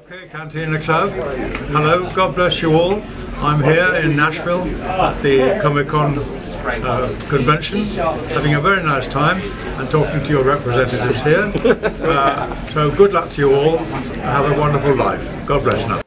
Okay, Cantina Club. Hello, God bless you all. I'm here in Nashville at the Comic-Con convention, having a very nice time and talking to your representatives here. So good luck to you all. Have a wonderful life. God bless now.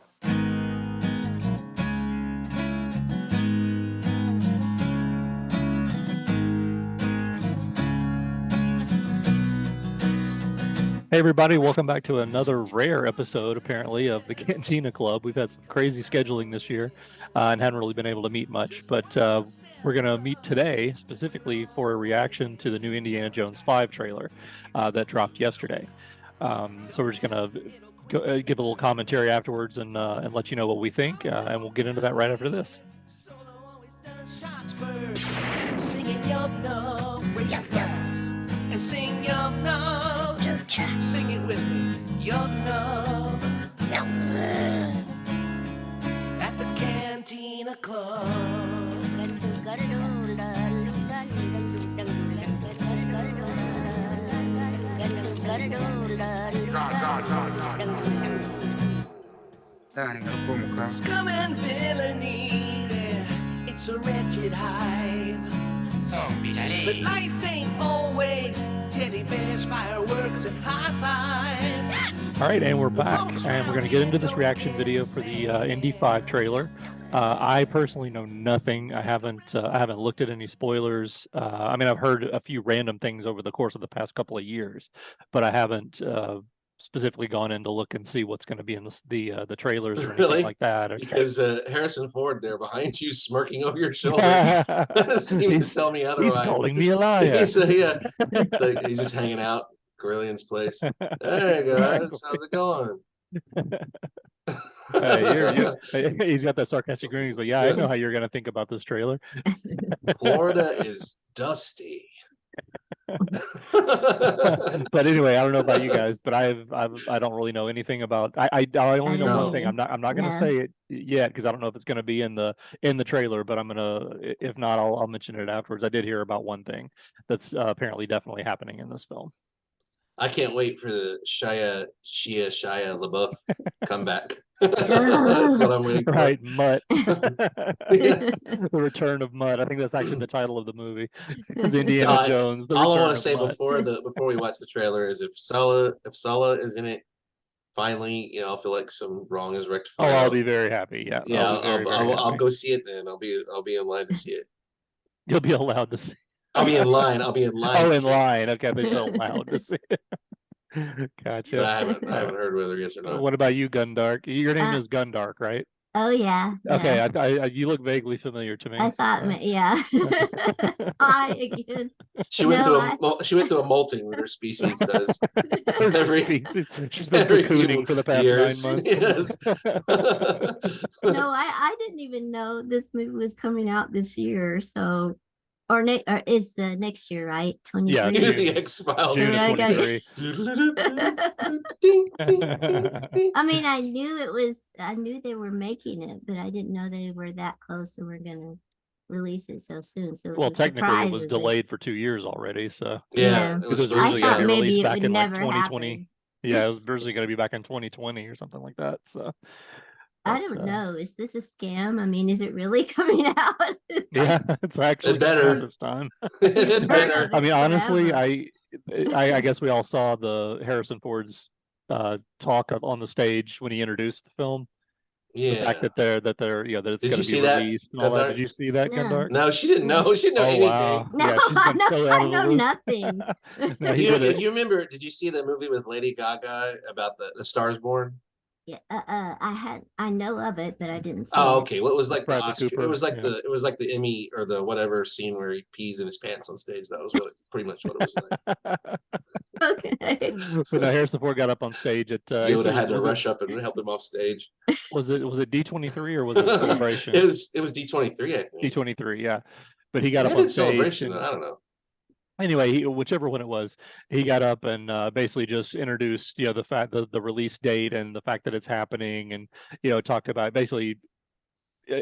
Hey everybody, welcome back to another rare episode, apparently, of the Cantina Club. We've had some crazy scheduling this year and hadn't really been able to meet much, but we're going to meet today specifically for a reaction to the new Indiana Jones 5 trailer that dropped yesterday. So we're just going to give a little commentary afterwards and let you know what we think, and we'll get into that right after this. Sing it with me, your love. At the Cantina Club. Scum and villainy, it's a wretched hive. But life ain't always teddy bears, fireworks, and high fives. All right, and we're back, and we're going to get into this reaction video for the Indy 5 trailer. I personally know nothing. I haven't looked at any spoilers. I mean, I've heard a few random things over the course of the past couple of years, but I haven't specifically gone in to look and see what's going to be in the trailers or anything like that. Because Harrison Ford there behind you, smirking over your shoulder, seems to tell me otherwise. He's calling me a liar. He's just hanging out, Corellian's place. There you go. How's it going? He's got that sarcastic grin. He's like, "Yeah, I know how you're going to think about this trailer." Florida is dusty. But anyway, I don't know about you guys, but I don't really know anything about. I only know one thing. I'm not going to say it yet because I don't know if it's going to be in the trailer. But I'm gonna, if not, I'll mention it afterwards. I did hear about one thing that's apparently definitely happening in this film. I can't wait for the Shia LaBeouf comeback. That's what I'm waiting for. Right, Mutt. The Return of Mutt. I think that's actually the title of the movie. It's Indiana Jones. All I want to say before we watch the trailer is if Sulla is in it, finally, I'll feel like some wrong is rectified. Oh, I'll be very happy. Yeah. Yeah, I'll go see it then. I'll be in line to see it. You'll be allowed to see. I'll be in line. Oh, in line. Okay, but you're allowed to see it. Gotcha. But I haven't heard whether yes or not. What about you, Gundark? Your name is Gundark, right? Oh yeah. Okay, yeah. You look vaguely familiar to me. I thought, yeah. Again. She went through a molting that her species does. She's been cocooning for the past years. 9 months. Yes. No, I didn't even know this movie was coming out this year. So. Or is next year, right? 23. Yeah, the X-Files. June of 23. I mean, I knew they were making it, but I didn't know they were that close and were gonna release it so soon. So well, technically, it was delayed for 2 years already. So yeah, it was originally going to be released back in like 2020. Happen. Yeah, it was originally going to be back in 2020 or something like that. So. I don't know. Is this a scam? I mean, is it really coming out? Yeah, it's actually better this time. Better. I mean, honestly, I guess we all saw the Harrison Ford's talk on the stage when he introduced the film. Yeah, the fact that they're that it's going to be released and all that. Did you see that, Gundark? No, she didn't know. She didn't know anything. Wow. No, yeah, she's been so out of the I know loop. nothing. No, you remember? Did you see the movie with Lady Gaga about the Stars Born? Yeah, I know of it, but I didn't see Oh, it. okay. Well, it was like the Bradley Oscar. Cooper, It was like yeah. it was like the Emmy or the whatever scene where he pees in his pants on stage. That was pretty much what it was like. Okay. So now Harrison Ford got up on stage at. You would have had to rush up and help him off stage. Was it D23 or was it Celebration? It was D23, I think. D23, yeah. But he got up on stage. Celebration. I don't know. Anyway, whichever one it was, he got up and basically just introduced, the fact the release date and the fact that it's happening, and talked about basically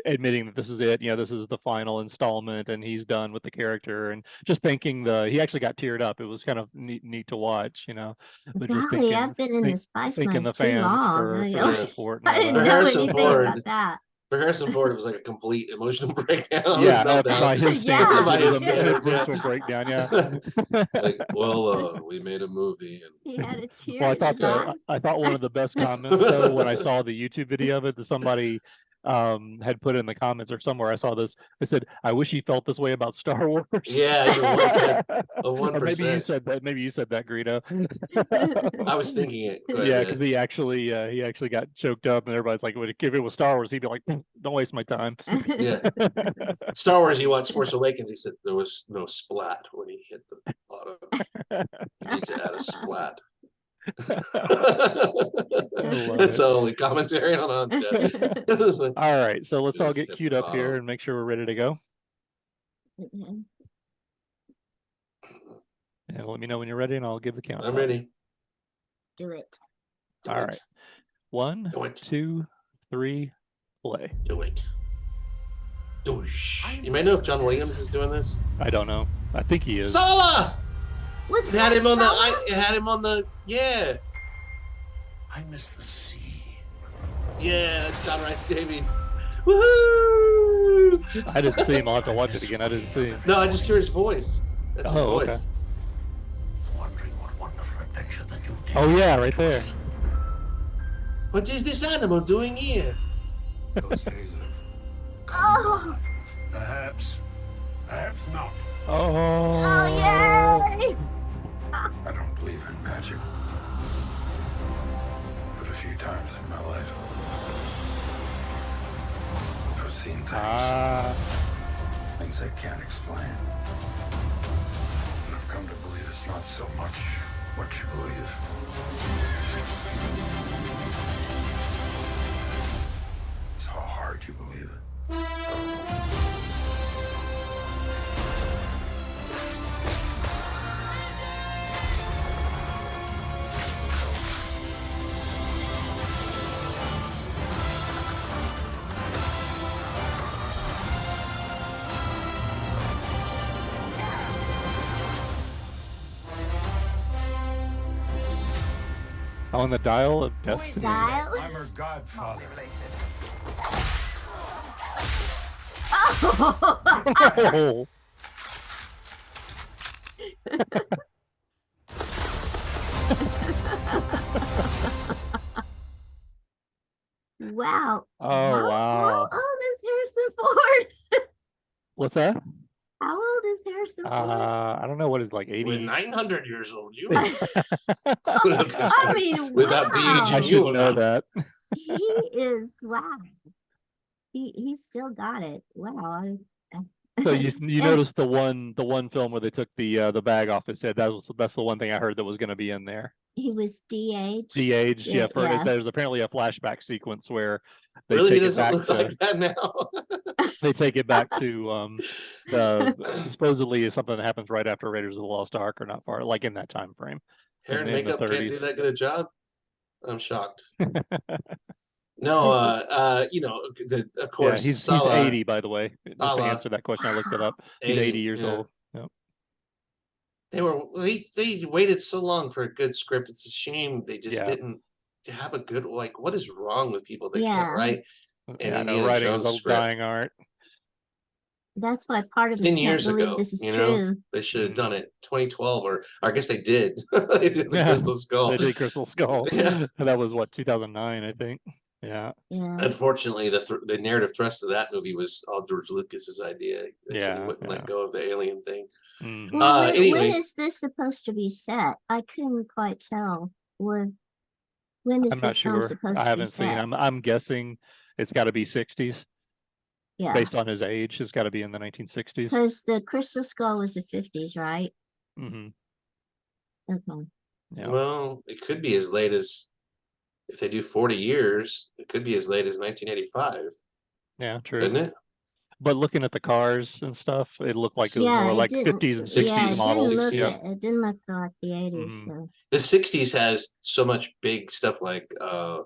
admitting that this is it, this is the final installment, and he's done with the character, and just thanking he actually got teared up. It was kind of neat to watch, but just Golly, I've been in the Spice thanking Mines the too fans long. for Yeah. the support and I all didn't that. know Harrison anything Ford. about that. For Harrison Ford, it was like a complete emotional breakdown. Yeah, meltdown. by his Yeah, standards, By it was his a standards, yeah. emotional breakdown. Yeah. Like, well, we made a movie, and He had a tear Well, in his eye. I thought one of the best comments though when I saw the YouTube video of it, that somebody had put in the comments or somewhere I saw this. They said, "I wish he felt this way about Star Wars." yeah, even 1%, a Or maybe you 1%. said that. Maybe you said that, Greedo. I was thinking it quite Yeah, a because bit. he actually got choked up, and everybody's like, "If it was Star Wars, he'd be like, don't waste my time." Yeah. Star Wars, you watch Force Awakens, he said there was no splat when he hit the bottom. You need to add a splat. love That's it. the only commentary on Uncharted. All right, so let's all Just get hit queued the up here bottom. and make sure we're ready to go. And let me know when you're ready, and I'll give the count. I'm ready. Do it. Do All it. right. 1, Do it. 2, 3, play. Do it. Doosh. You may know if John Williams is doing this. I don't know. I think he is. Sala! Was It had him on Sala? it had him on the yeah. I miss the sea. Yeah, that's John Rice Davies. Woohoo! I didn't see him. I'll have to watch it again. I didn't see him. No, I just hear his voice. That's his Oh, okay. voice. Wondering what wonderful adventure that you did. Oh yeah, right there. What is this animal doing here? Those days of Oh, perhaps not. Oh. oh yay! I don't believe in magic, but a few times in my life, I've seen things I can't explain. And I've come to believe it's not so much what you believe. It's how hard you believe it. On the dial of destiny. Dial. I'm her godfather. Oh. Wow. Oh, How wow. old is Harrison Ford? What's that? How old is Harrison Ford? I don't know what is like 80. We're 900 years old. You I mean, without wow. I de-aging should you know or not. that. He is wow. He still got it. Wow. So you And noticed the one film where they took the bag off his head. That's the one thing I heard that was going to be in there. he was de-aged. De-aged, yeah. Yeah. There's apparently a flashback sequence where they Really, he take it doesn't back look to like that now. they take it back to supposedly something that happens right after Raiders of the Lost Ark, or not far, like in that time frame. Hair and in the makeup can't do 30s. that good a job. I'm shocked. No, of Yeah, course, he's Sala, 80, by the way. Just to Sala. answer that question, I looked it up. He's 80 years yeah. old. Yep. They waited so long for a good script. It's a shame they just Yeah. didn't have a good, like, what is wrong with people that Yeah. can't write an Yeah, I know Indiana writing is Jones a script? dying art. That's why part of 10 me can't years believe ago, this is you know? true. They should have done it 2012, or I guess they did. They did the Yeah, Crystal Skull. They did Crystal Skull. Yeah. That was what, 2009, I think. Yeah. Yeah. Unfortunately, the narrative thrust of that movie was all George Lucas's idea. They said he Yeah, wouldn't yeah. let go of the alien thing. Mhm. Well, when Anyway. is this supposed to be set? I couldn't quite tell. When is I'm not this film sure. supposed I to be haven't seen. set? I'm guessing it's got to be 60s Yeah, based on his age. It's got to be in the 1960s. because the Crystal Skull was the 50s, right? Hmm. Okay. Yeah. Well, it could be as late as, if they do 40 years, it could be as late as 1985, Yeah, true. couldn't it? But looking at the cars and stuff, it looked like it was Yeah, more it like didn't- 50s and 60s, 60s models. It didn't look. Yeah. It didn't look like the 80s. Mhm. So. The 60s has so much big stuff like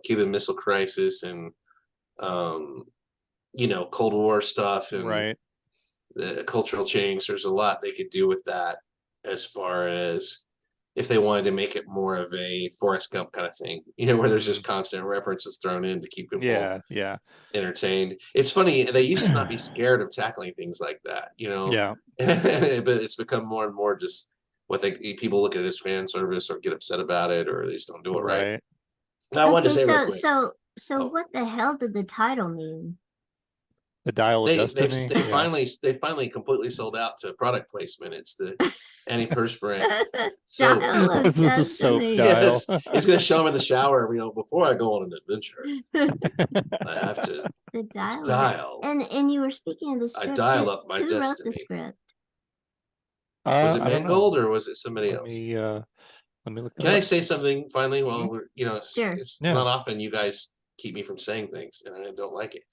Cuban Missile Crisis and Cold War stuff and Right. the cultural change. There's a lot they could do with that as far as if they wanted to make it more of a Forrest Gump kind of thing, where there's just constant references thrown in to keep people Yeah. entertained. It's funny, they used to not be scared of tackling things like that, Yeah. but it's become more and more just what people look at it as fan service or get upset about it, or they just don't do it right. Right. Now, I wanted to Okay, say real so quick, so Oh. what the hell did the title mean? The Dial of they Destiny. they finally completely sold out to product placement. It's the antiperspirant soap. Dial of This is a soap Destiny. dial. Yes, it's going to show them in the shower. Before I go on an adventure, I have to The dial. dial. And you were speaking of the I script. dial up my who wrote the destiny. script? Was it I don't know. Mangold or was it somebody Let else? me look that Can I up. say something finally? While we're, Sure. it's Yeah. not often you guys keep me from saying things, and I don't like it.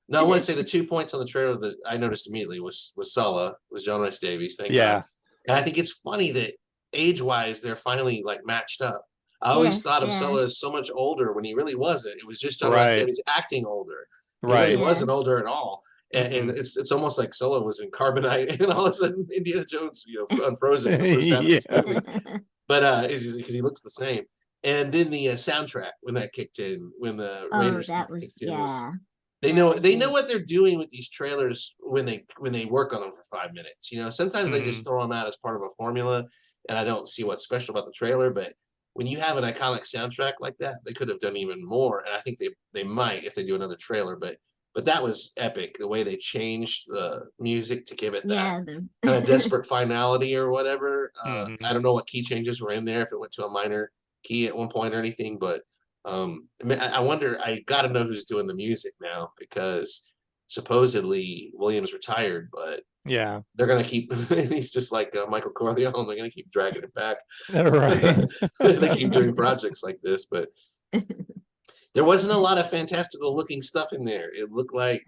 No, I want to say the 2 points on the trailer that I noticed immediately was Sulla, was John Rice Davies. Thank God. And I think it's funny that age-wise they're finally like matched up. I always thought of Sulla as so much older when he really wasn't. It was just John Rice Right. Davies acting older. He Right. really wasn't older at all. And Mhm. it's almost like Sulla was in Carbonite, and all of a sudden Indiana Jones, unfrozen for the first half of this movie. But because he looks the same. And then the soundtrack when that kicked in, when the Raiders that was kicked in, That they was know neat. what they're doing with these trailers when they work on them for 5 minutes. Sometimes they just throw them out as part of a formula, and I don't see what's special about the trailer. But when you have an iconic soundtrack like that, they could have done even more. And I think they might if they do another trailer. But that was epic, the way they changed the music to give it that kind of desperate finality or whatever. I don't know what key changes were in there, if it went to a minor key at one point or anything, but I wonder, I got to know who's doing the music now, because supposedly Williams retired, but Yeah. they're going to keep, he's just like Michael Corleone, they're going to keep dragging it back. Right. They keep doing projects like this, but there wasn't a lot of fantastical looking stuff in there. It looked like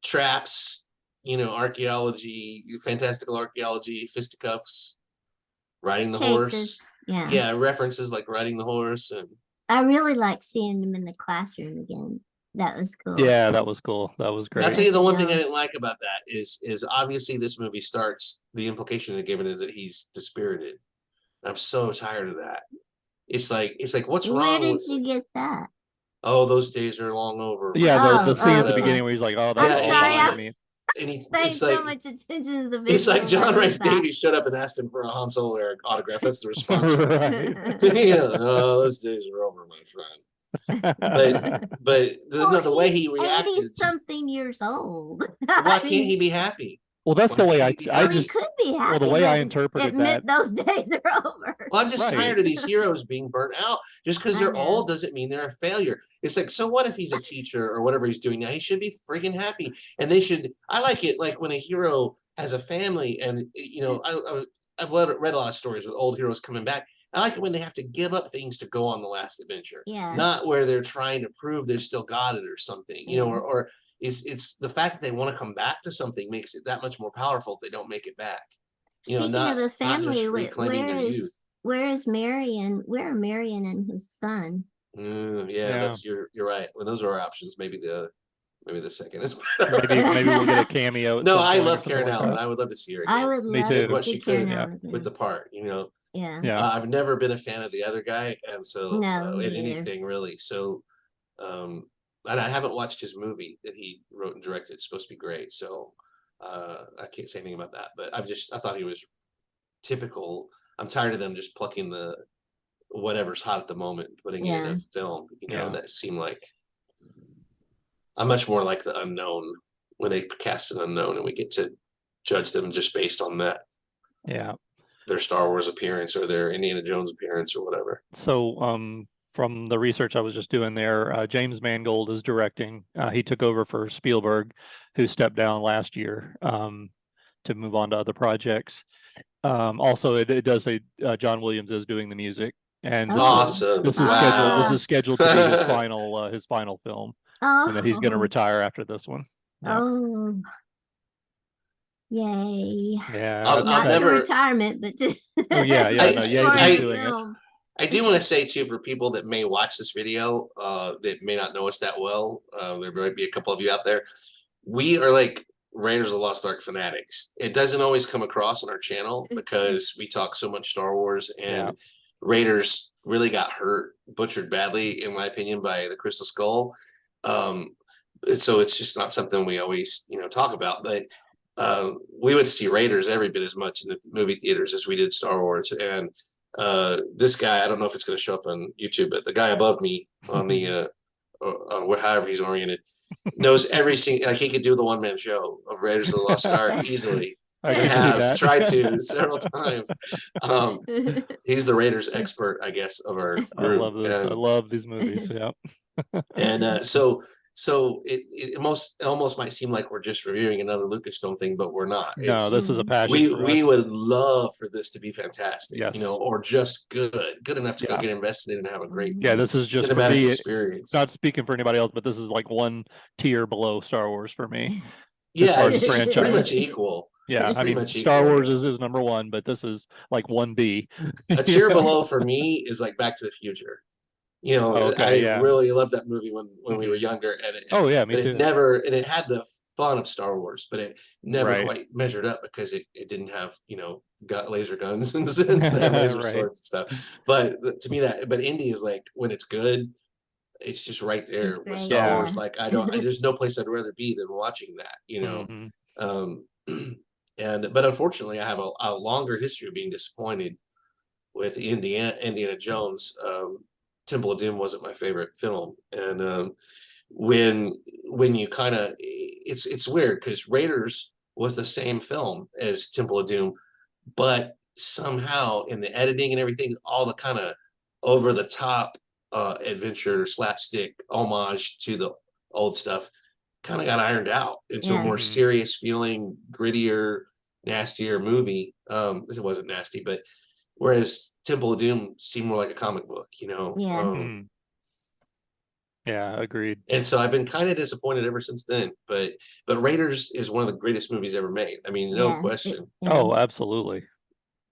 traps, archaeology, fantastical archaeology, fisticuffs, riding the horse. Yeah, references like riding the horse. And I really like seeing them in the classroom again. That was cool. Yeah, that was cool. That was great. I'll tell you the one thing I didn't like about that is obviously this movie starts, the implication they're given is that he's dispirited. I'm so tired of that. It's like what's wrong? Where did you get that? Oh, those days are long over. Yeah, the scene at the beginning where he's like, "Oh, that's all behind me." And it's like so much attention to the video. It's like John Rice Davies showed up and asked him for a Han Solo autograph. That's the response. Right. Oh, those days are over, my friend. But the way he reacted. 80-something years old. Why can't he be happy? Well, that's the way I just could be happy. Well, the way I interpreted that, those days are over. Well, I'm just tired of these heroes being burnt out. Just because they're old doesn't mean they're a failure. It's like, so what if he's a teacher or whatever he's doing now? He should be freaking happy, and they should. I like it like when a hero has a family, and I've read a lot of stories with old heroes coming back. I like it when they have to give up things to go on the last adventure. Yeah. Not where they're trying to prove they've still got it or something, or it's the fact that they want to come back to something makes it that much more powerful if they don't make it back. Speaking of the family, where is Marion? Where are Marion and his son? That's you're right. When those are our options, maybe the second is better. maybe we'll get a cameo. No, I love Karen Allen. I would love to see her again. I would love to what see she could with the part. Yeah. I've never been a fan of the other guy, and so in anything really. So, and I haven't watched his movie that he wrote and directed. It's supposed to be great. So, I can't say anything about that. But I thought he was typical. I'm tired of them just plucking the whatever's hot at the moment and putting it in a film. That seemed like I'm much more like the unknown when they cast an unknown and we get to judge them just based on that. Yeah. Their Star Wars appearance or their Indiana Jones appearance or whatever. So, from the research I was just doing there, James Mangold is directing. He took over for Spielberg, who stepped down last year to move on to other projects. Also, it does say John Williams is doing the music, and this is scheduled to be his final film, and that he's going to retire after this one. Yeah. Oh. Yay. Yeah. Not to retirement, but to he's doing it. I do want to say too, for people that may watch this video, that may not know us that well, there might be a couple of you out there. We are like Raiders of the Lost Ark fanatics. It doesn't always come across on our channel because we talk so much Star Wars, and Raiders really got hurt, butchered badly, in my opinion, by the Crystal Skull. So it's just not something we always, talk about. But we went to see Raiders every bit as much in the movie theaters as we did Star Wars. And this guy, I don't know if it's going to show up on YouTube, but the guy above me on the however he's oriented, knows every single, like he could do the one-man show of Raiders of the Lost Ark easily. I And can see has that. tried to several times. He's the Raiders expert, I guess, of our I group. love this. I love these movies. Yeah. And so it almost might seem like we're just reviewing another Lucasfilm thing, but we're not. No, this is a passion we for we us. would love for this to be fantastic, Yes. or just good enough to go get invested in and have a great this is just for cinematic me, experience. not speaking for anybody else, but this is like one tier below Star Wars for me. Yeah, it's pretty much equal. Yeah, It's I mean, much Star equal. Wars is number one, but this is like 1B. A tier below for me is like Back to the Future. I really loved that movie when we were younger, and me too. It had the fun of Star Wars, but it never quite measured up because it didn't have got laser guns and laser swords and stuff. But to me but Indy is like, when it's good, it's just right there with Star Wars. Like there's no place I'd rather be than watching that. But unfortunately, I have a longer history of being disappointed with Indiana Jones. Temple of Doom wasn't my favorite film, and when you kind of, it's weird because Raiders was the same film as Temple of Doom, but somehow in the editing and everything, all the kind of over the top adventure slapstick homage to the old stuff kind of got ironed out into a more serious feeling, grittier, nastier movie. It wasn't nasty, but whereas Temple of Doom seemed more like a comic book, Yeah, agreed. And so I've been kind of disappointed ever since then. But Raiders is one of the greatest movies ever made. I mean, no question. Oh, absolutely.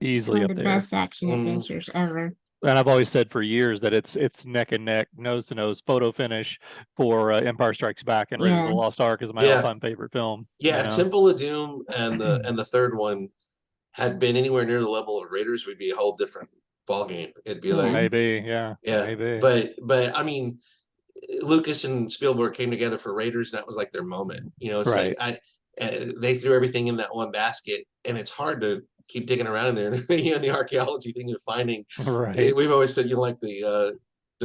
Easily one of up the there. best action adventures ever. And I've always said for years that it's neck and neck, nose to nose, photo finish for Empire Strikes Back, and Raiders of the Lost Ark is my all-time favorite film. Yeah, Temple of Doom and the third one had been anywhere near the level of Raiders, would be a whole different ball game. It'd be like maybe, maybe. But I mean, Lucas and Spielberg came together for Raiders, and that was like their moment. It's like they threw everything in that one basket, and it's hard to keep digging around in there. In the archaeology thing, you're finding. We've always said, like the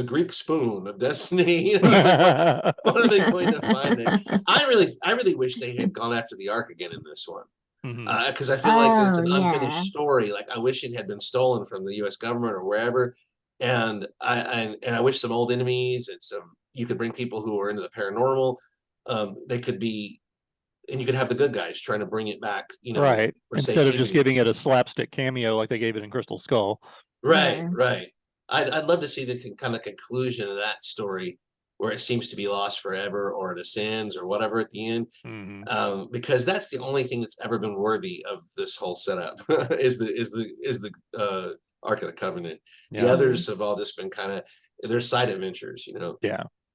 Greek spoon of destiny. Like, what are they going to find there? I really wish they had gone after the Ark again in this one. Because I feel like it's an unfinished story. Like, I wish it had been stolen from the U.S. government or wherever. And I wish some old enemies and you could bring people who are into the paranormal. They could be, and you could have the good guys trying to bring it back. Instead of just giving it a slapstick cameo like they gave it in Crystal Skull. Right. I'd love to see the kind of conclusion of that story, where it seems to be lost forever, or it ascends, or whatever at the end, because that's the only thing that's ever been worthy of this whole setup is the Ark of the Covenant. The others have all just been kind of their side adventures,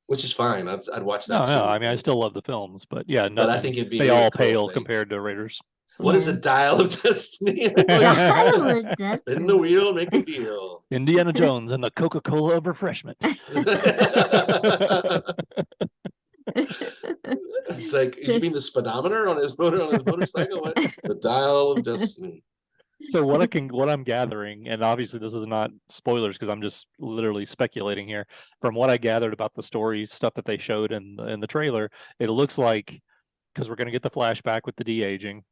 which is fine. I'd watch that too. No, I mean, I still love the films, but but I think it'd be they really all cool pale compared to Raiders. What is a dial of destiny? Dial of destiny. Spin the wheel, make a deal. Indiana Jones and the Coca-Cola of refreshment. It's like, you mean the speedometer on his motorcycle? What? The dial of destiny. So what I'm gathering, and obviously this is not spoilers because I'm just literally speculating here. From what I gathered about the story stuff that they showed in the trailer, it looks like, because we're going to get the flashback with the de-aging,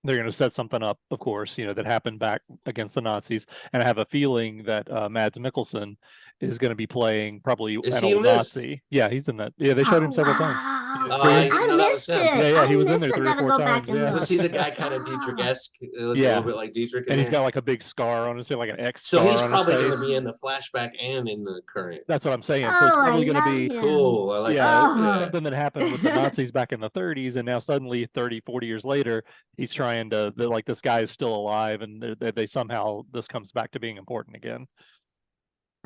they're going to set something up, of course, that happened back against the Nazis. And I have a feeling that Mads Mikkelsen is going to be playing probably an old Nazi. Yeah, he's in that. Yeah, they showed him several times. I missed it. Yeah, he was in there 3 or 4 times. Yeah. Was he the guy kind of Dietrich-esque? A little bit like Dietrich. And he's got like a big scar on his face, like an X scar. So he's probably going to be in the flashback and in the current. That's what I'm saying. So it's probably going to be cool. I like that. Something that happened with the Nazis back in the 30s, and now suddenly 30, 40 years later, he's trying to, like, this guy is still alive, and they somehow, this comes back to being important again.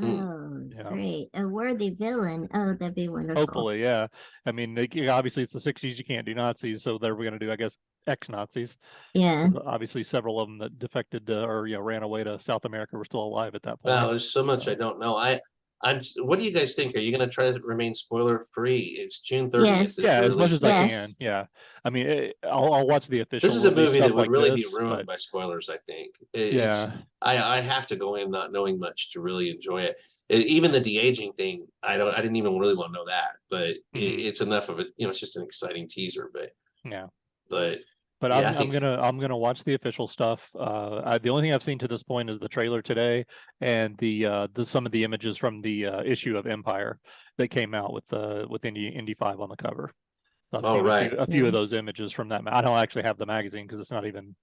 Oh, Yeah. great. A worthy villain. Oh, that'd be wonderful. Hopefully, yeah. I mean, obviously it's the 60s. You can't do Nazis, so they're going to do, I guess, ex-Nazis. Yeah. 'Cause obviously, several of them that defected or ran away to South America were still alive at that point. Wow, there's so much I don't know. What do you guys think? Are you going to try to remain spoiler free? It's June 30th. Yes. Is Yeah, the as much release as date. I can. Yes. Yeah, I mean, I'll watch the official This is a release movie stuff that would like really be this, ruined but by spoilers, I think. yeah, I have to go in not knowing much to really enjoy it. Even the de-aging thing, I didn't even really want to know that, but Mhm. it's enough of it, it's just an exciting teaser, yeah. but But yeah, I I'm think gonna watch the official stuff. The only thing I've seen to this point is the trailer today and the some of the images from the issue of Empire that came out with Indy 5 on the cover. So I've all seen right. a few of those images from that. I don't actually have the magazine because it's not even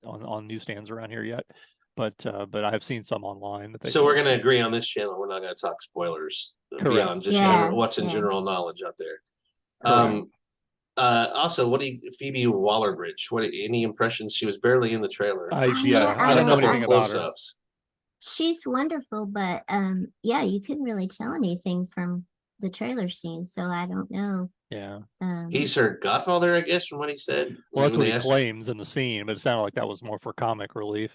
on newsstands around here yet. But I've seen some online that they So we're going to posted. agree on this channel. We're not going to talk spoilers Correct. beyond just Yeah, what's in yeah. general knowledge out there. Correct. Also, Phoebe Waller-Bridge? Any impressions? She was barely in the trailer. I She got I don't know a couple anything of about her. close-ups. She's wonderful, but yeah, you couldn't really tell anything from the trailer scene, so I don't know. Yeah. He's her godfather, I guess, from what he said. Well, that's When what they he asked, claims in the scene, but it sounded like that was more for comic relief.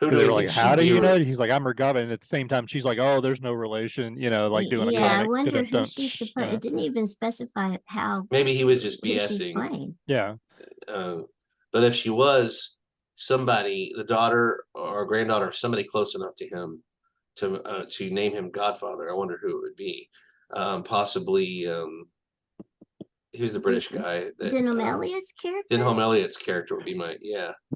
who do They we were think like, "How she'd do be? you know?" He's like, "I'm her godfather," and at the same time, she's like, "Oh, there's no relation," like doing a Yeah, I comic. wonder who Don't. she's supposed. It didn't even specify how Maybe he was just who she's BSing. playing. Yeah. But if she was somebody, the daughter or granddaughter, somebody close enough to him to name him Godfather, I wonder who it would be. Possibly, who's the British guy? Denholm Elliott's character. Denholm Elliott's character would be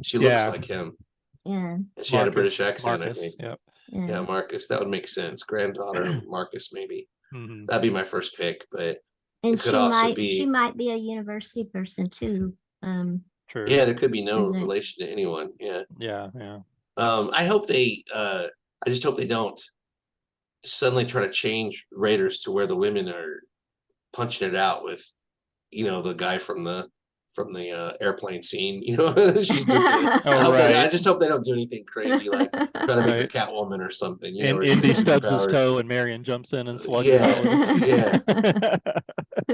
she looks Yeah. like him. Yeah. And she had a British accent, Marcus. I think. Yep. Yeah, Marcus. That would make sense. Granddaughter, Marcus, maybe. Mhm. That'd be my first pick, but And it could also she be. might be a university person too. True. Yeah, there could be no Isn't it? relation to anyone. Yeah. Yeah. Yeah. I hope they. I just hope they don't suddenly try to change Raiders to where the women are punching it out with, the guy from the airplane scene. She's doing it. Oh, I right. just hope they don't do anything crazy like try to make her Right. Catwoman or something. And Where she Indy has stubs his superpowers. toe, and Marion jumps in and slugs Yeah, him out with it.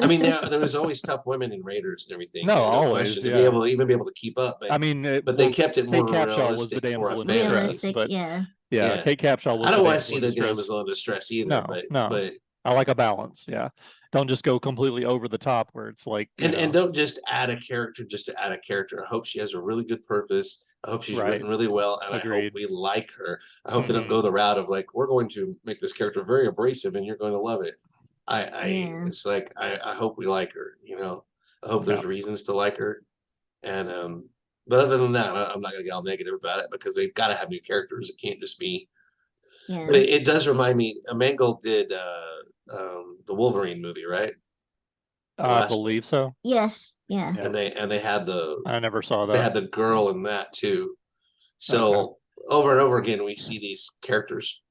I mean, there was always tough women in Raiders and everything. No, No always, question to yeah. be able to keep up. But I mean, they kept it more Kate Capshaw was the realistic for a damsel in fan. distress, Realistic, but yeah. yeah, Kate Capshaw was I the don't want to damsel see in the distress. damsel in distress either. No, but I like a balance. Yeah, don't just go completely over the top where it's like and don't just add a character just to add a character. I hope she has a really good purpose. I hope she's Right. written really well, and I hope Agreed. we like her. I hope they don't go the route of like, we're going to make this character very abrasive and you're going to love it. Yeah. It's like I hope we like her. I hope there's Yeah. reasons to like her, and but other than that, I'm not gonna get all negative about it because they've got to have new characters. It can't just be. Yeah. But it does remind me. Mangold did the Wolverine movie, right? I believe so. Yes. Yeah. Yeah. And they had I never saw they had that. the girl in that too. So over and over again, we see these characters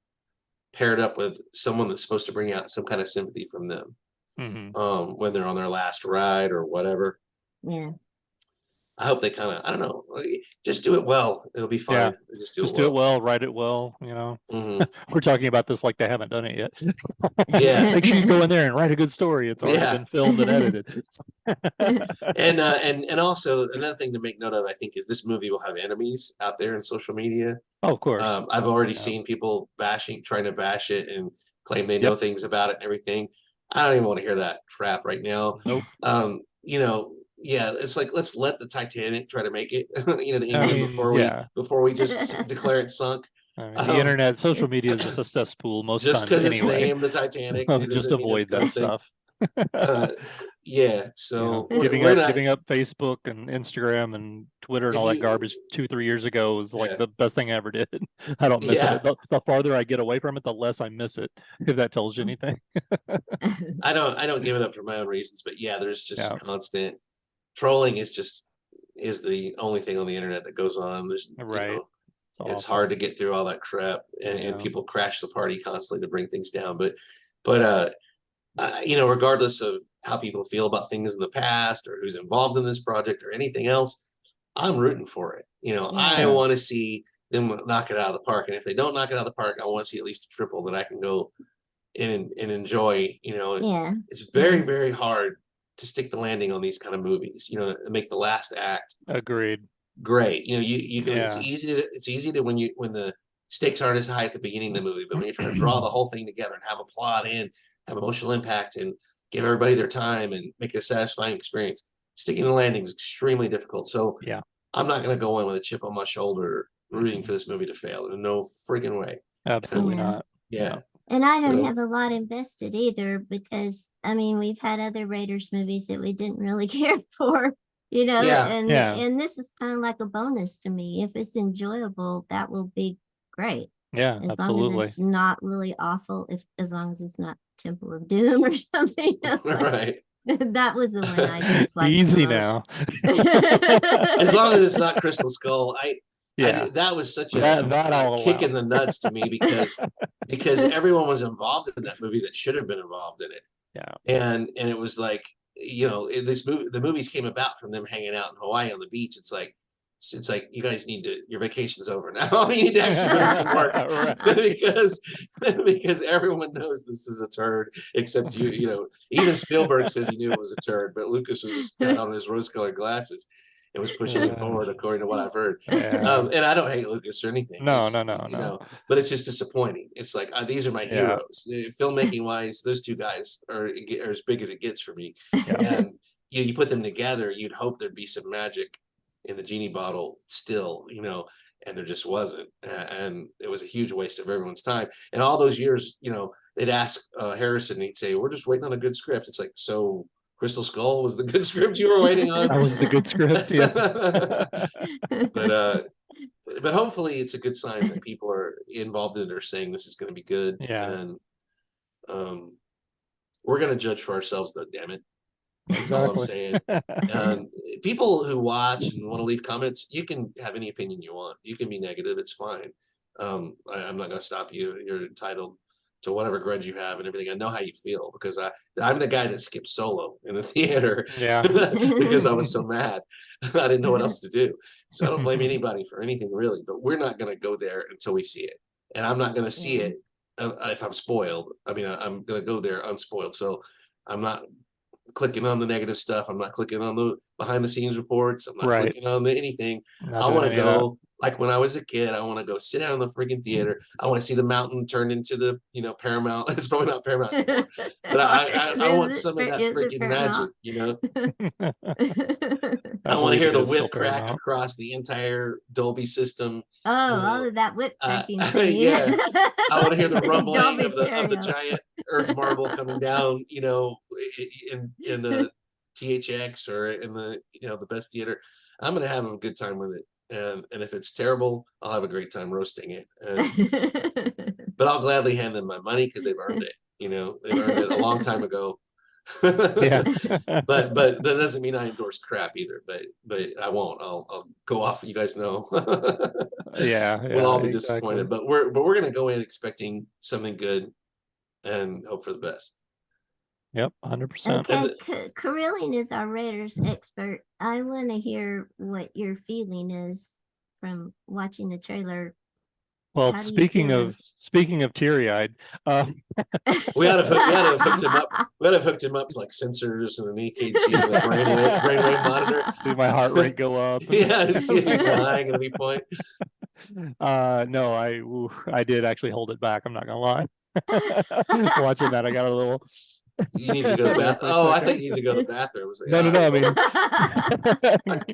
paired up with someone that's supposed to bring out some kind of sympathy from them. When they're on their last ride or whatever. Yeah. I hope they kind of, I don't know, just do it well. It'll be fine. Yeah. Just do it well, write it well. Mhm. We're talking about this like they haven't done it yet. Yeah. Make sure you go in there and write a good story. It's already Yeah. been filmed and edited. And also another thing to make note of, I think, is this movie will have enemies out there in social media. Oh, of course. I've already seen people trying to bash it and claim they know things about it and everything. I don't even want to hear that crap right now. Nope. Yeah, it's like, let's let the Titanic try to make it, to England before we just declare it sunk. The internet, social media is just a cesspool most just times because it's anyway. named the Titanic, So just avoid that stuff. Yeah, so giving up Facebook and Instagram and Twitter and all that garbage 2-3 years ago was like the best thing I ever did. I don't miss it. The farther I get away from it, the less I miss it. If that tells you anything. I don't give it up for my own reasons, but yeah, there's just constant trolling. Is the only thing on the internet that goes on. There's it's hard to get through all that crap, and people crash the party constantly to bring things down. But regardless of how people feel about things in the past or who's involved in this project or anything else, I'm rooting for it. I want to see then we'll knock it out of the park. And if they don't knock it out of the park, I want to see at least a triple that I can go in and enjoy. Yeah. It's very, very hard to stick the landing on these kind of movies, and make the last act Agreed. great. You can, Yeah. it's easy to when the stakes aren't as high at the beginning of the movie, but when you're trying to draw the whole thing together and have a plot and have emotional impact and give everybody their time and make it a satisfying experience, sticking the landing is extremely difficult. So Yeah. I'm not going to go in with a chip on my shoulder rooting for this movie to fail. There's no freaking way. Absolutely Yeah. not. Yeah. And I don't So- have a lot invested either because I mean we've had other Raiders movies that we didn't really care for, Yeah. and Yeah. and this is kind of like a bonus to me. If it's enjoyable, that will be great. Yeah, As long absolutely. as it's not really awful, as long as it's not Temple of Doom or something. Right. That was the one I disliked. Easy the now. As long as it's not Crystal Skull, Yeah. that was such That a I'll kick allow. in the nuts to me because everyone was involved in that movie that should have been involved in it. Yeah. And it was like, the movies came about from them hanging out in Hawaii on the beach. It's like you guys your vacation's over now. You need to actually put in some work. Right. because everyone knows this is a turd, except even Spielberg says he knew it was a turd, but Lucas was just had on his rose-colored glasses and was pushing it forward, according to what I've heard. Yeah. And I don't hate Lucas or anything. No, It's, no. But it's just disappointing. It's like these are my Yeah. heroes. Filmmaking wise, those two guys are as big as it gets for me. Yeah. And you put them together, you'd hope there'd be some magic in the genie bottle still, and there just wasn't. And it was a huge waste of everyone's time. And all those years, they'd ask Harrison, he'd say, "We're just waiting on a good script." It's like, so Crystal Skull was the good script you were waiting on? That was the good script, yeah. But hopefully it's a good sign that people are involved in it or saying this is going to be good. Yeah. And we're going to judge for ourselves, though, damn it. That's all I'm saying. And people who watch and want to leave comments, you can have any opinion you want. You can be negative. It's fine. I'm not going to stop you. You're entitled to whatever grudge you have and everything. I know how you feel because I'm the guy that skipped Solo in the theater. Yeah. Because I was so mad. I didn't know what else to do. So I don't blame anybody for anything really, but we're not going to go there until we see it. And I'm not going to see it if I'm spoiled. I mean, I'm going to go there unspoiled. So I'm not clicking on the negative stuff. I'm not clicking on the behind the scenes reports. I'm not clicking on anything. I want to go like when I was a kid. I want to go sit down in the freaking theater. I want to see the mountain turn into the Paramount. It's probably not Paramount anymore, but I want some of that freaking magic. I want to hear the whip crack across the entire Dolby system. All of that whip cracking. Yeah, I want to hear the rumbling of the giant earth marble coming down. In the THX or in the the best theater. I'm gonna have a good time with it. And if it's terrible, I'll have a great time roasting it. But I'll gladly hand them my money because they've earned it. They've earned it a long time ago. Yeah. but that doesn't mean I endorse crap either. But I won't. I'll go off. You guys know. Yeah. We'll all be disappointed. But we're gonna go in expecting something good and hope for the best. Yep, 100%. Okay, Carillion is our Raiders expert. I want to hear what your feeling is from watching the trailer. Well, speaking of teary-eyed, we had to hooked him up. We had to hooked him up to like sensors and an EKG and a brainwave monitor. See my heart rate go up. Yeah, see if he's lying at any point. No, I did actually hold it back. I'm not gonna lie. Watching that, I got a little. You need to go to the bathroom. Oh, I think you need to go to the bathroom. I was like, No. I mean,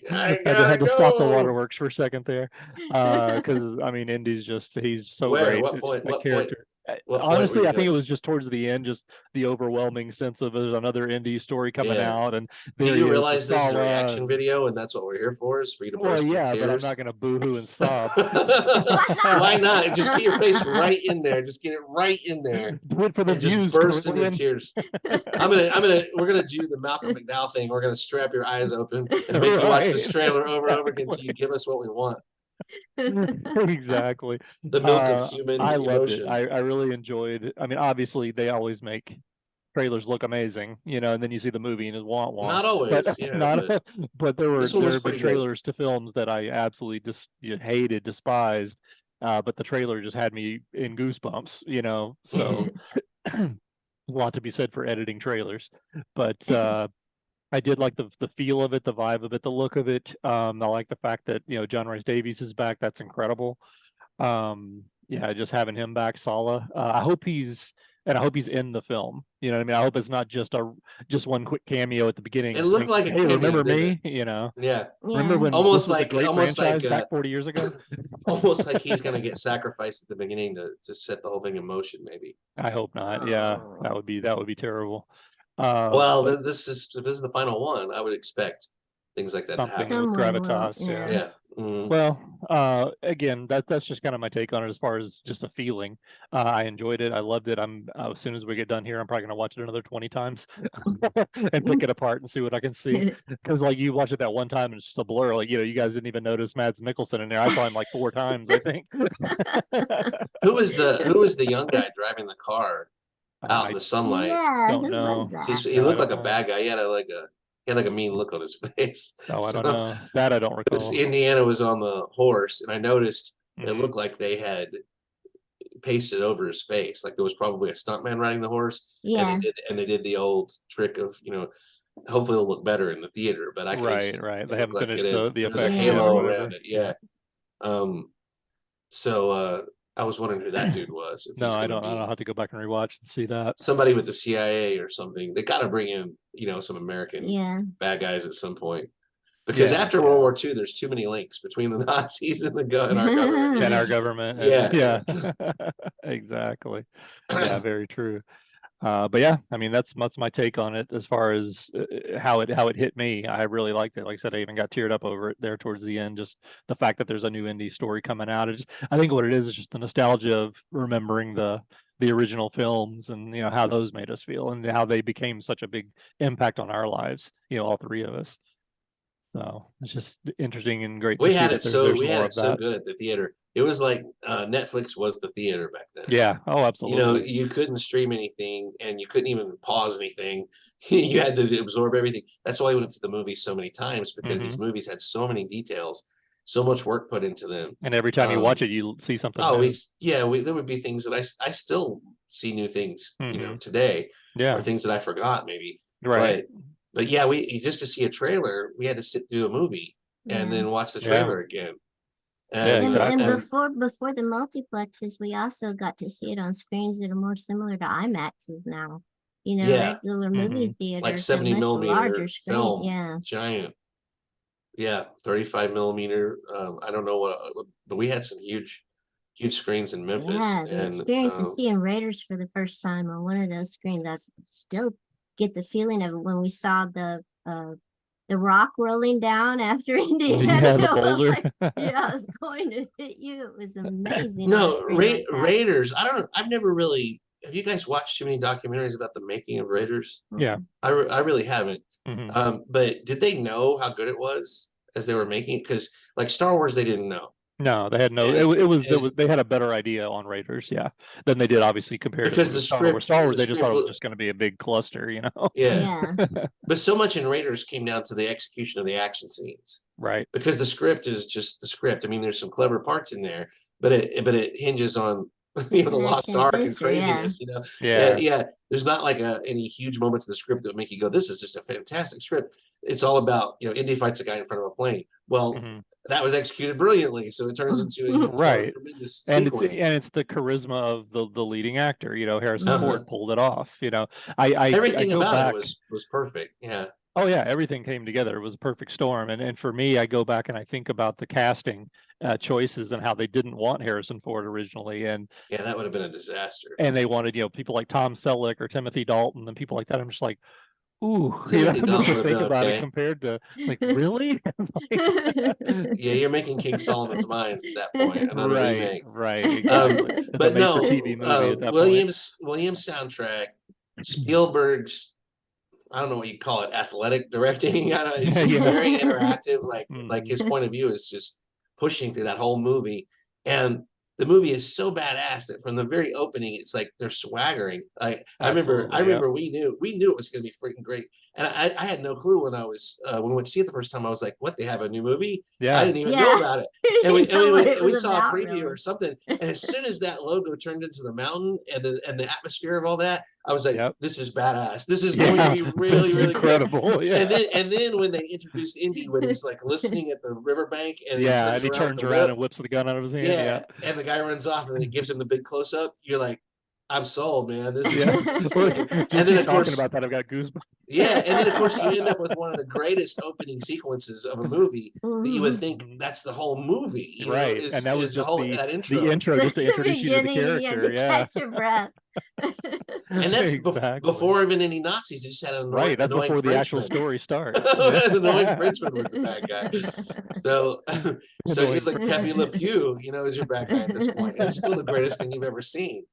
I had to go. stop the waterworks for a second there, because I mean, Indy's he's so great. What point? What character. Honestly, I think it was just towards the end, just the overwhelming sense of there's another indie story coming out, and do you realize this is a reaction video, and that's what we're here for? Is for you to burst into tears? But I'm not going to boohoo and sob. Why not? Just get your face right in there. Just get it right in there. Do it for the views. Just burst into tears. We're gonna do the Malcolm McDowell thing. We're gonna strap your eyes open and make you watch this trailer over and over again until you give us what we want. Exactly. The milk of human I loved emotion. it. I really enjoyed. I mean, obviously they always make trailers look amazing, and then you see the movie and it's wah. Not But always, yeah, not, but this one there was have been pretty good. trailers to films that I absolutely just hated, despised. But the trailer just had me in goosebumps, so a lot to be said for editing trailers. But I did like the feel of it, the vibe of it, the look of it. I like the fact that John Rice Davies is back. That's incredible. Yeah, just having him back, Sala. I hope he's in the film. You know what I mean? I hope it's not just one quick cameo at the beginning. It looked like a hey, cameo, remember didn't me? Yeah. Remember when Almost this was a like- great almost franchise like, back 40 years ago? almost like he's gonna get sacrificed at the beginning to set the whole thing in motion, maybe. I hope not. Yeah, that would be terrible. Well, But this is if this is the final one, I would expect things like that to something happen. with Someone will, gravitas. yeah. Yeah. Mhm. Well, again, that's just kind of my take on it as far as just a feeling. I enjoyed it. I loved it. As soon as we get done here, I'm probably gonna watch it another 20 times and pick it apart and see what I can see. Because like you watch it that one time and it's just a blur. Like you guys didn't even notice Mads Mikkelsen in there. I saw him like 4 times, I think. Who was the young guy driving the car out in I the sunlight? Yeah, don't who know. was He No, I looked like don't a know. bad guy. He had a mean look on his face. Oh, I don't So, know. That I don't because recall. Indiana was on the horse, and I noticed it Mhm. looked like they had pasted over his face, like there was probably a stuntman riding the horse. Yeah. And they did the old trick of hopefully it'll look better in the theater, but I can Right. instantly They look haven't like finished it the was a effects yet or halo whatever. around it. Yeah. So I was wondering who that dude was. If No, he's I gonna don't. be I'll have to go back and rewatch and see that. somebody with the CIA or something. They got to bring in some American Yeah. bad guys at some point. Because Yeah, after World War II, there's too many links between the Nazis and and our government. And our government. Yeah. Exactly. Yeah, very true. But yeah, I mean that's my take on it as far as how it hit me. I really liked it. Like I said, I even got teared up over it there towards the end. Just the fact that there's a new indie story coming out. I think what it is just the nostalgia of remembering the original films and how those made us feel and how they became such a big impact on our lives. All 3 of us. So it's just interesting and great to see that there's more of that. good at the theater. It was like Netflix was the theater back then. Yeah. Oh, absolutely. You couldn't stream anything and you couldn't even pause anything. You had to absorb everything. That's why I went to the movies so many times, because these movies had so many details, so much work put into them. And every time you watch it, you see something. There would be things that I still see new things, today, Yeah. or things that I forgot maybe. Right. But yeah, we just to see a trailer, we had to sit through a movie and then watch the trailer again. Yeah, exactly. And before the multiplexes, we also got to see it on screens that are more similar to IMAXs now. Regular movie theaters, like have 70 much millimeter larger screen. film, Yeah. giant. Yeah, 35 millimeter. I don't know but we had some huge screens in Memphis. Yeah, the and experience of seeing Raiders for the first time on one of those screens, I still get the feeling of when we saw the rock rolling down after Indiana. Yeah, the boulder. I was going to hit you. It was amazing. No, Raiders. I've never really. Have you guys watched too many documentaries about the making of Raiders? Yeah. I really haven't. But did they know how good it was as they were making it? Because like Star Wars, they didn't know. No, they had no. They had a better idea on Raiders, than they did obviously compared because to the Star script. Wars. Star Wars, they just thought it was just going to be a big cluster, Yeah. But so much in Raiders came down to the execution of the action scenes, right? Because the script is just the script. I mean, there's some clever parts in there, but it hinges on the Lost Ark and craziness. Yeah. There's not like any huge moments in the script that make you go, "This is just a fantastic script." It's all about Indy fights a guy in front of a plane. Well. That was executed brilliantly, so it turns into a tremendous sequence. It's the charisma of the leading actor. Harrison Ford pulled it off. Everything about it was perfect. Yeah. Oh yeah, everything came together. It was a perfect storm. And for me, I go back and I think about the casting choices and how they didn't want Harrison Ford originally, and that would have been a disaster. And they wanted people like Tom Selleck or Timothy Dalton and people like that. I'm just like, ooh, just to think about it compared to like really. Yeah, you're making King Solomon's Mines at that point. Another remake, right? Exactly. But no, TV movie at that Williams soundtrack, Spielberg's. I don't know what you call it, athletic directing. It's just very interactive. Like his point of view is just pushing through that whole movie, and the movie is so badass that from the very opening, it's like they're swaggering. I remember Absolutely, we knew it was going to be freaking great, and I had no clue when when we went to see it the first time. I was like, "What? They have a new movie? I yeah. didn't even know Yeah. about it." And Didn't know what it we was saw a about, preview really. or something, and as soon as that logo turned into the mountain and the atmosphere of all that, I was like, Yep. "This is badass. This is going to Yeah, be this really is really good." incredible. Yeah. And then when they introduced Indy, when he's like listening at the riverbank, and Yeah, he and he turns around with turns the around whip, and whips the gun out of his hand. yeah, Yeah. and the guy runs off, and then it gives him the big close up. You're like, I'm sold, man. This is Yeah. freaking. Just And then keep of talking course, about that, I've got goosebumps. yeah, and then of course you end up with one of the greatest opening sequences of a movie that you would Mhm. think Mhm. that's the whole movie. You know, Right. And that was is the just whole that the intro, intro just to The introduce you to the beginning, you have character. to Yeah. catch your breath. and that's Exactly. before even any Nazis. They just had an Right. That's annoying before the actual Frenchman. story starts. Yeah. An annoying Frenchman was the bad guy. So, so he was Annoying like Frenchman. Pepe Le Pew, is your bad guy at this point, and it's still the greatest thing you've ever seen.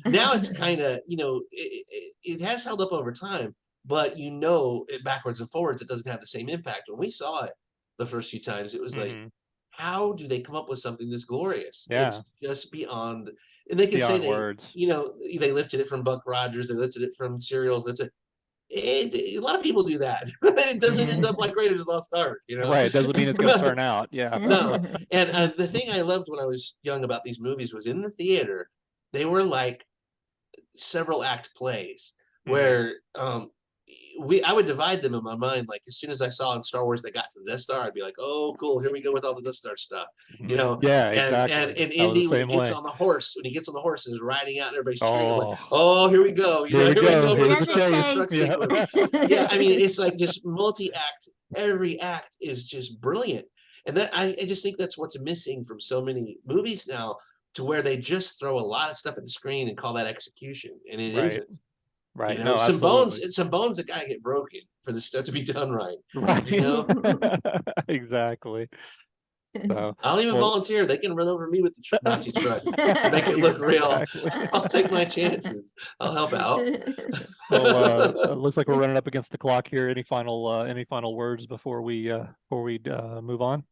Now it's kind of, it has held up over time, but it backwards and forwards, it doesn't have the same impact. When we saw it the first few times, it was like, Mhm. how do they come up with something this glorious? Yeah. It's just beyond, and they can say Beyond words. they lifted it from Buck Rogers, they lifted it from serials, a lot of people do that. It doesn't end up like Raiders of the Lost Ark, Right. Doesn't mean it's going to turn out. Yeah. No, and the thing I loved when I was young about these movies was in the theater, they were like several act plays Mhm. where I would divide them in my mind. Like as soon as I saw in Star Wars they got to the Death Star, I'd be like, "Oh, cool! Here we go with all the Death Star stuff," Mhm. Yeah, And exactly. in I was the Indy when he same gets way. on the horse, and is riding out and everybody's cheering, I'm like, Oh, "Oh, here we go! here we Here we go. go for the Here's the Then the chase. truck chase. sequence." Yeah. Yeah, I mean, it's like just multi-act. Every act is just brilliant, and I just think that's what's missing from so many movies now, to where they just throw a lot of stuff at the screen and call that execution, and it Right. isn't. Right. No, absolutely. Some bones that gotta get broken for this stuff to be done right. Right. You know, Exactly. So, I'll even well, volunteer. They can run over me with the Nazi truck to make it look real. exactly. I'll take my chances. I'll help out. Well, looks like we're running up against the clock here. Any final words before we move on?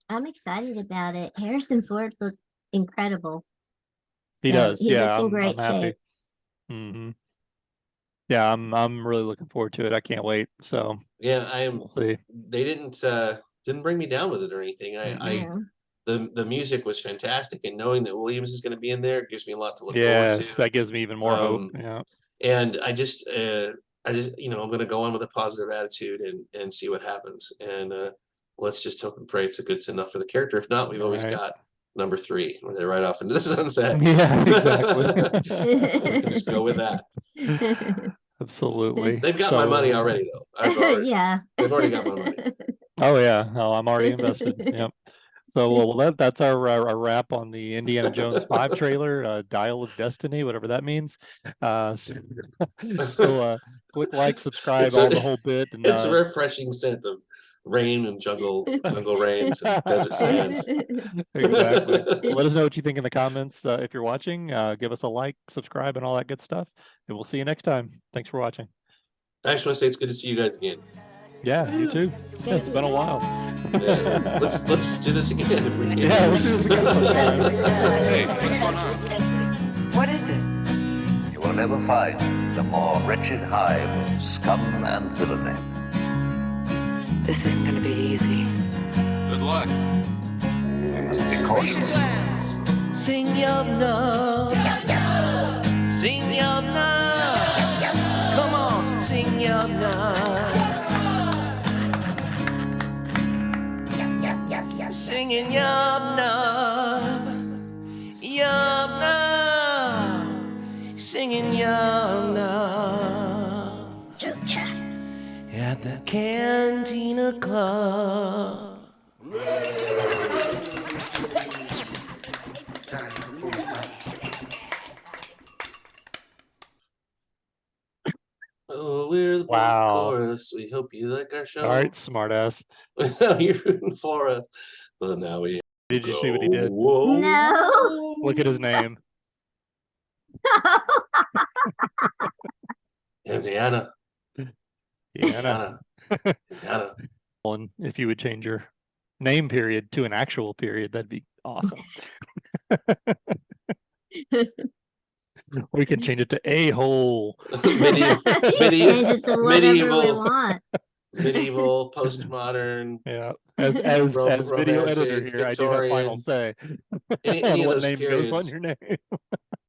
I'm excited about it. Harrison Ford looked incredible. He So does. he Yeah, looks in I'm great happy. shape. Hmm. Yeah, I'm really looking forward to it. I can't wait. So Yeah, I am. we'll see. They didn't bring me down with it or anything. Mm-mm. No. The music was fantastic, and knowing that Williams is going to be in there gives me a lot to look forward to. Yes, that gives me even more hope. Yeah. And I'm going to go on with a positive attitude and see what happens. And let's just hope and pray it's a good enough for the character. If not, we've always Right. got number 3, where they're right off into the sunset. Yeah, exactly. We can just go with that. They've They've got my money already, though. Yeah. They've already got my money. Oh yeah, no, I'm already invested. Yep. So that's our wrap on the Indiana Jones 5 trailer, Dial of Destiny, whatever that means. So click like, subscribe, It's all the whole bit, and it's a refreshing scent of rain and jungle rains and desert sands. exactly. Let us know what you think in the comments if you're watching. Give us a like, subscribe, and all that good stuff. And we'll see you next time. Thanks for watching. I just want to say it's good to see you guys again. Yeah, you too. Yeah, it's been a while. Yeah. Let's do this again if we can. Yeah, let's do this again sometime. Hey, what's going on? What is it? You will never find the more wretched hive of scum and villainy. This isn't going to be easy. Good luck. You must be cautious. Sing your love. Sing your love. Come on, sing your love. Singing your love. Your love. Singing your love. At the Cantina Club. Oh, we're the Wow. chorus. We hope you like our show. All right, smartass. You're rooting for us. But now we Did you see what he did? Whoa. No. Look at his name. Indiana. Yeah. Indiana. If you would change your name period to an actual period, that'd be awesome. We can change it to a-hole. Medieval, You can change it to whatever we medieval, want. medieval, postmodern, Yeah, as video editor romantic, here, I do have final Victorian, say any on of what those name goes on periods. your name.